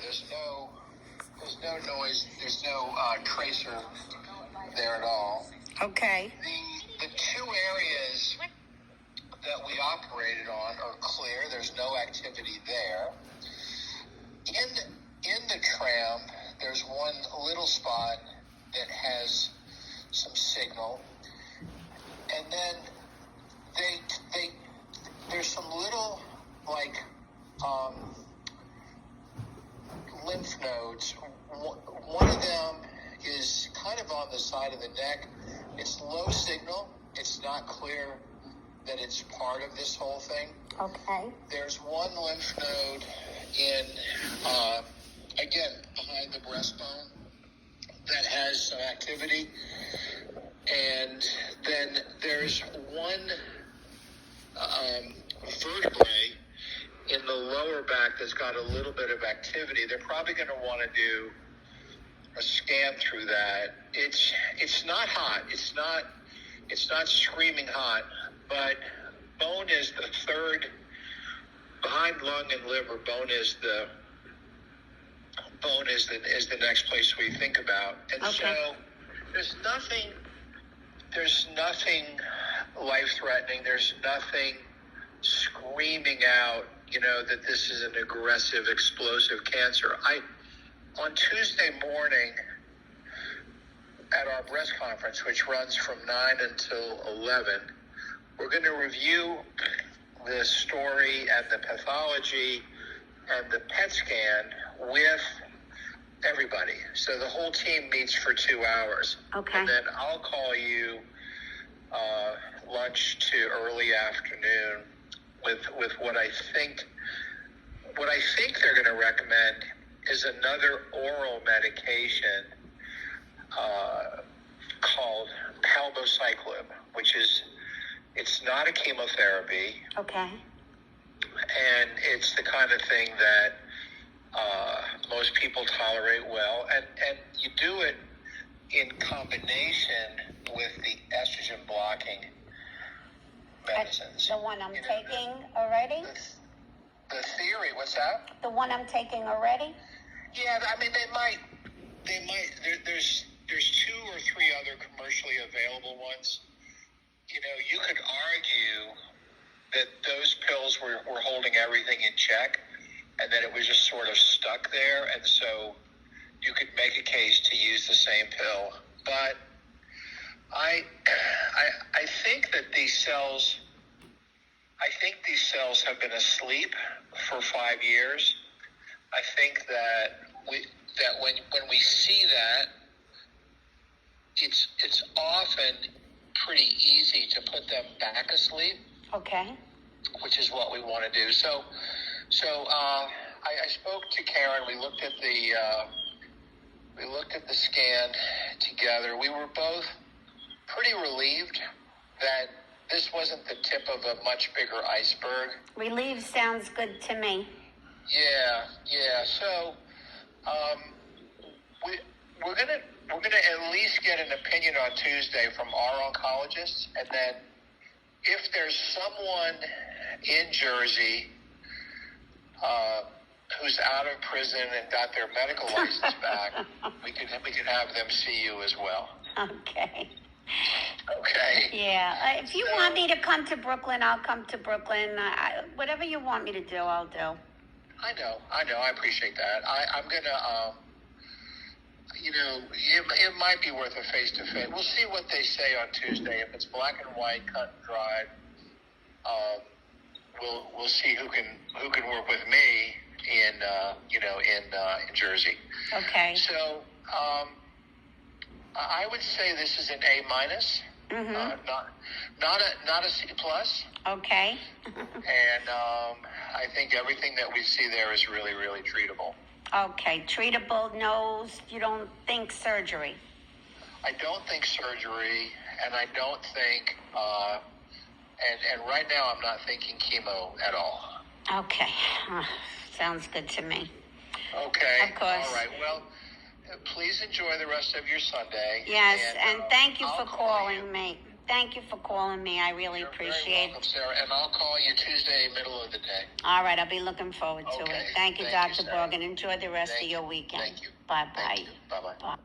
there's no noise, there's no tracer there at all. Okay. The two areas that we operated on are clear. There's no activity there. In the tram, there's one little spot that has some signal, and then there's some little lymph nodes. One of them is kind of on the side of the neck. It's low signal. It's not clear that it's part of this whole thing. Okay. There's one lymph node in, again, behind the breastbone that has some activity. And then there's one vertebrae in the lower back that's got a little bit of activity. They're probably going to want to do a scan through that. It's not hot. It's not screaming hot, but bone is the third behind lung and liver. Bone is the next place we think about. And okay. So there's nothing life-threatening. There's nothing screaming out, that this is an aggressive, explosive cancer. On Tuesday morning at our breast conference, which runs from 9 until 11, we're going to review the story and the pathology and the PET scan with everybody. So the whole team meets for 2 hours. Okay. And then I'll call you lunch to early afternoon with what I think they're going to recommend is another oral medication called palbociclib, it's not a chemotherapy. Okay. And it's the kind of thing that most people tolerate well, and you do it in combination with the estrogen blocking medicines. The one I'm taking already? The theory, what's that? The one I'm taking already? Yeah, I mean, they might. There's 2 or 3 other commercially available ones. You could argue that those pills were holding everything in check, and that it was just sort of stuck there, and so you could make a case to use the same pill. But I think that these cells have been asleep for 5 years. I think that when we see that, it's often pretty easy to put them back asleep. Okay. Which is what we want to do. So I spoke to Karen. We looked at the scan together. We were both pretty relieved that this wasn't the tip of a much bigger iceberg. Relieved sounds good to me. Yeah. So we're gonna at least get an opinion on Tuesday from our oncologists, and then if there's someone in Jersey who's out of prison and got their medical license back, we could have them see you as well. Okay. Okay. Yeah. If you want me to come to Brooklyn, I'll come to Brooklyn. Whatever you want me to do, I'll do. I know. I appreciate that. I'm gonna, it might be worth a face-to-face. We'll see what they say on Tuesday. If it's black and white, cut and dried, we'll see who can work with me in Jersey. Okay. So I would say this is an A-, not a C+. Okay. And I think everything that we see there is really, really treatable. Okay, treatable. No, you don't think surgery? I don't think surgery, and I don't think, and right now I'm not thinking chemo at all. Okay, sounds good to me. Okay. Of course. All right. Well, please enjoy the rest of your Sunday. Yes, and thank you for calling me. Thank you for calling me. I really You're very appreciate welcome, it. Sarah, and I'll call you Tuesday, middle of the day. All right, I'll be looking forward to Okay. it. Thank you, Thank you, Dr. Sarah. Brogan. Enjoy the rest Thank of your you. weekend. Thank you. Bye-bye. Thank you. Bye-bye. Bye.